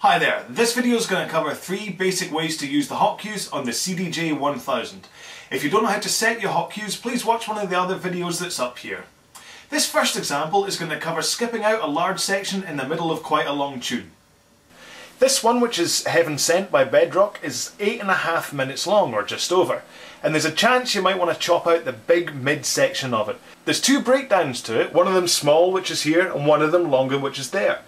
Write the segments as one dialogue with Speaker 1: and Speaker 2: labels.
Speaker 1: Hi there, this video is going to cover 3 basic ways to use the hotkeys on the CDJ1000. If you don't know how to set your hotkeys, please watch one of the other videos that's up here. This first example is going to cover skipping out a large section in the middle of quite a long tune. This one, which is Heaven Sent by Bedrock, is 8.5 minutes long, or just over. And there's a chance you might want to chop out the big mid section of it. There's 2 breakdowns to it, one of them small, which is here, and one of them longer, which is there.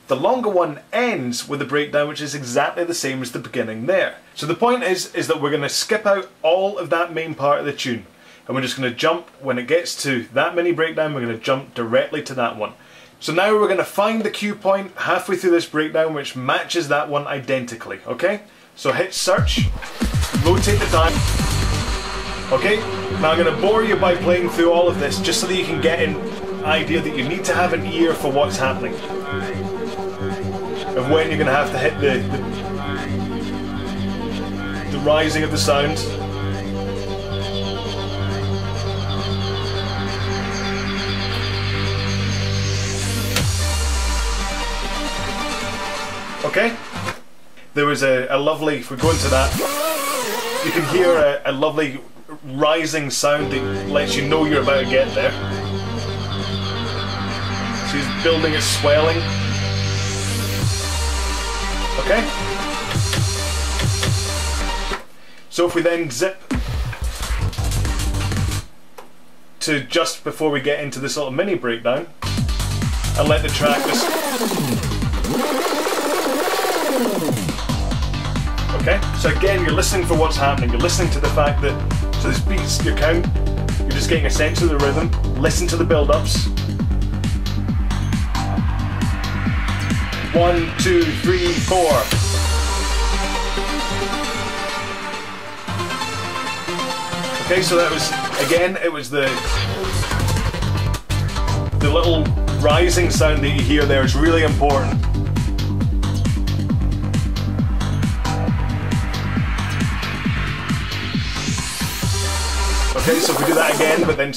Speaker 1: The longer one ends with a breakdown which is exactly the same as the beginning there. So the point is that we're going to skip out all of that main part of the tune. And we're just going to jump, when it gets to that mini breakdown, we're going to jump directly to that one. So now we're going to find the cue point halfway through this breakdown which matches that one identically, okay? So hit search, rotate the dial. Okay, now I'm going to bore you by playing through all of this just so that you can get an idea that you need to have an ear for what's happening. Of when you're going to have to hit the rising of the sound. Okay, there was a lovely, if we go into that, you can hear a lovely rising sound that lets you know you're about to get there. So he's building a swelling. Okay? So if we then zip to just before we get into this little mini breakdown and let the track just... Okay? So again, you're listening for what's happening. You're listening to the fact that, so this beats your count, you're just getting a sense of the rhythm, listen to the build-ups. 1, 2, 3, 4. Okay, so that was, again, it was the little rising sound that you hear there is really important. Okay, so if we do that again, but then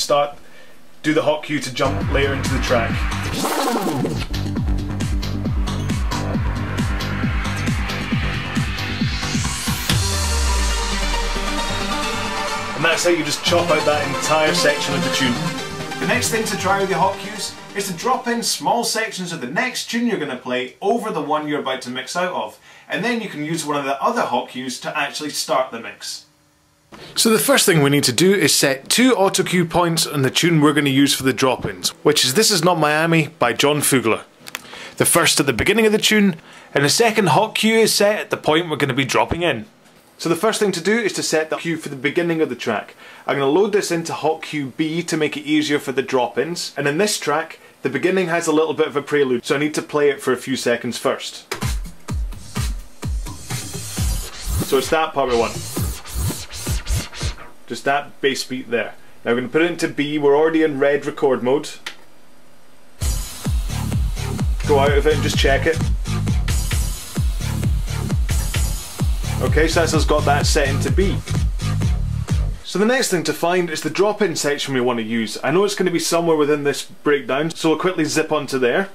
Speaker 1: do the hot cue to jump later into the track. And that's how you just chop out that entire section of the tune. The next thing to try with your hotkeys is to drop in small sections of the next tune you're going to play over the one you're about to mix out of. And then you can use one of the other hotkeys to actually start the mix. So the first thing we need to do is set 2 auto cue points on the tune we're going to use for the drop-ins, which is This Is Not Miami by John Fugler. The first at the beginning of the tune, and the second hot cue is set at the point we're going to be dropping in. So the first thing to do is to set the cue for the beginning of the track. I'm going to load this into hot cue B to make it easier for the drop-ins, and in this track the beginning has a little bit of a prelude, so I need to play it for a few seconds first. So it's that part we want. Just that bass beat there. Now we're going to put it into B, we're already in red record mode. Go out of it and just check it. Okay, so that's us got that set into B. So the next thing to find is the drop-in section we want to use. I know it's going to be somewhere within this breakdown, so we'll quickly zip onto there.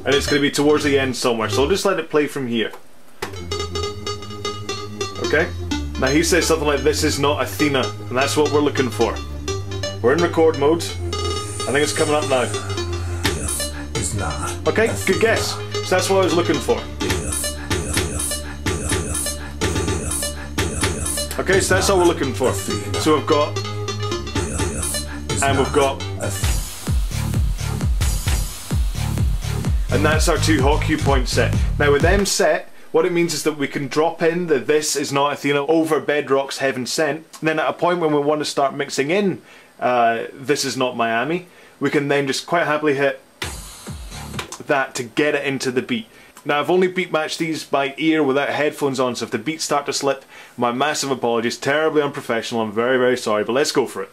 Speaker 1: And it's going to be towards the end somewhere, so I'll just let it play from here. Okay? Now he says something like, "This is not Athena," and that's what we're looking for. We're in record mode. I think it's coming up now. Okay, good guess. So that's what I was looking for. Okay, so that's all we're looking for. So we've got, and we've got, and that's our 2 hot cue points set. Now with them set, what it means is that we can drop in the This Is Not Athena over Bedrock's Heaven Sent, and then at a point when we want to start mixing in This Is Not Miami, we can then just quite happily hit that to get it into the beat. Now I've only beat matched these by ear without headphones on, so if the beats start to slip, my massive apologies, terribly unprofessional, I'm very, very sorry, but let's go for it.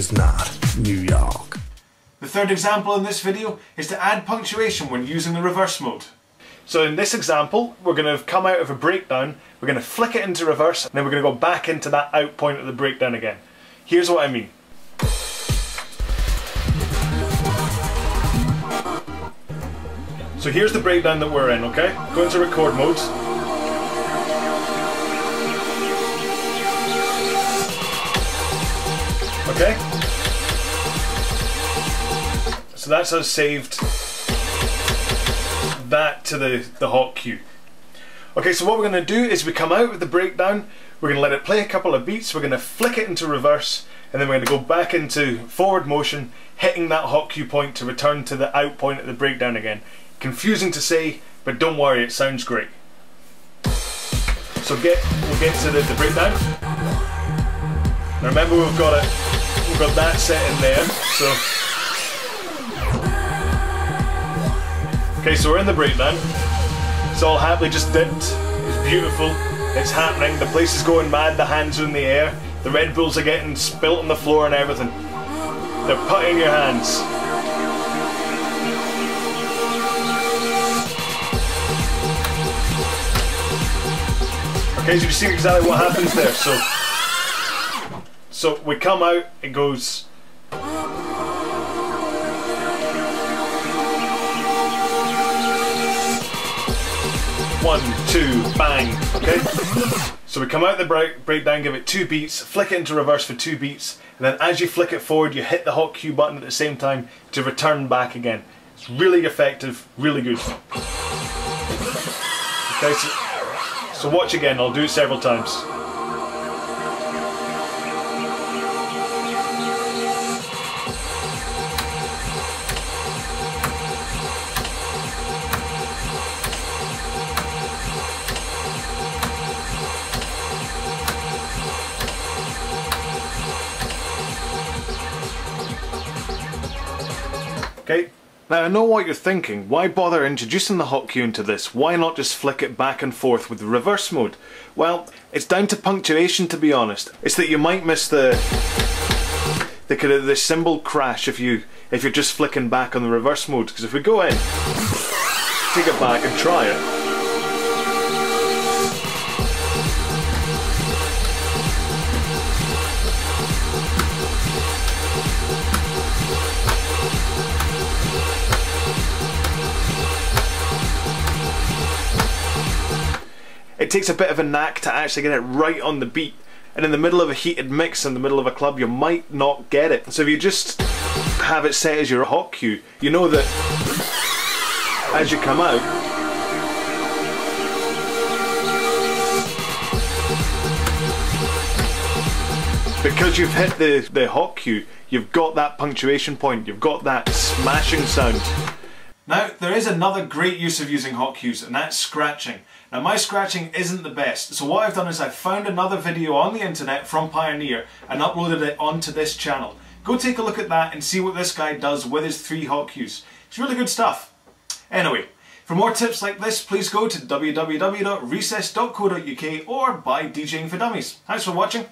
Speaker 2: is not New York.
Speaker 1: The third example in this video is to add punctuation when using the reverse mode. So in this example, we're going to come out of a breakdown, we're going to flick it into reverse, and then we're going to go back into that out point of the breakdown again. Here's what I mean. So here's the breakdown that we're in, okay? Go into record mode. Okay? So that's us saved that to the hot cue. Okay, so what we're going to do is we come out with the breakdown, we're going to let it play a couple of beats, we're going to flick it into reverse, and then we're going to go back into forward motion, hitting that hot cue point to return to the out point of the breakdown again. Confusing to say, but don't worry, it sounds great. So we'll get to the breakdown. Now remember we've got that set in there, so okay, so we're in the breakdown. It's all happily just dipped. It's beautiful. It's happening. The place is going mad. The hands are in the air. The Red Bulls are getting spilt on the floor and everything. They're putting your hands. Okay, so you see exactly what happens there. So we come out. It goes. 1, 2, bang, okay? So we come out the breakdown, give it 2 beats, flick it into reverse for 2 beats, and then as you flick it forward, you hit the hot cue button at the same time to return back again. It's really effective, really good. Okay, so watch again, I'll do it several times. Okay, now I know what you're thinking, why bother introducing the hot cue into this? Why not just flick it back and forth with the reverse mode? Well, it's down to punctuation, to be honest. It's that you might miss the kind of the cymbal crash if you're just flicking back on the reverse mode, because if we go in, take it back and try it. It takes a bit of a knack to actually get it right on the beat, and in the middle of a heated mix, in the middle of a club, you might not get it. So if you just have it set as your hot cue, you know that as you come out, because you've hit the hot cue, you've got that punctuation point, you've got that smashing sound. Now, there is another great use of using hot cues, and that's scratching. Now, my scratching isn't the best, so what I've done is I've found another video on the internet from Pioneer and uploaded it onto this channel. Go take a look at that and see what this guy does with his 3 hot cues. It's really good stuff. Anyway, for more tips like this, please go to www.recess.co.uk or buy DJing for Dummies. Thanks for watching.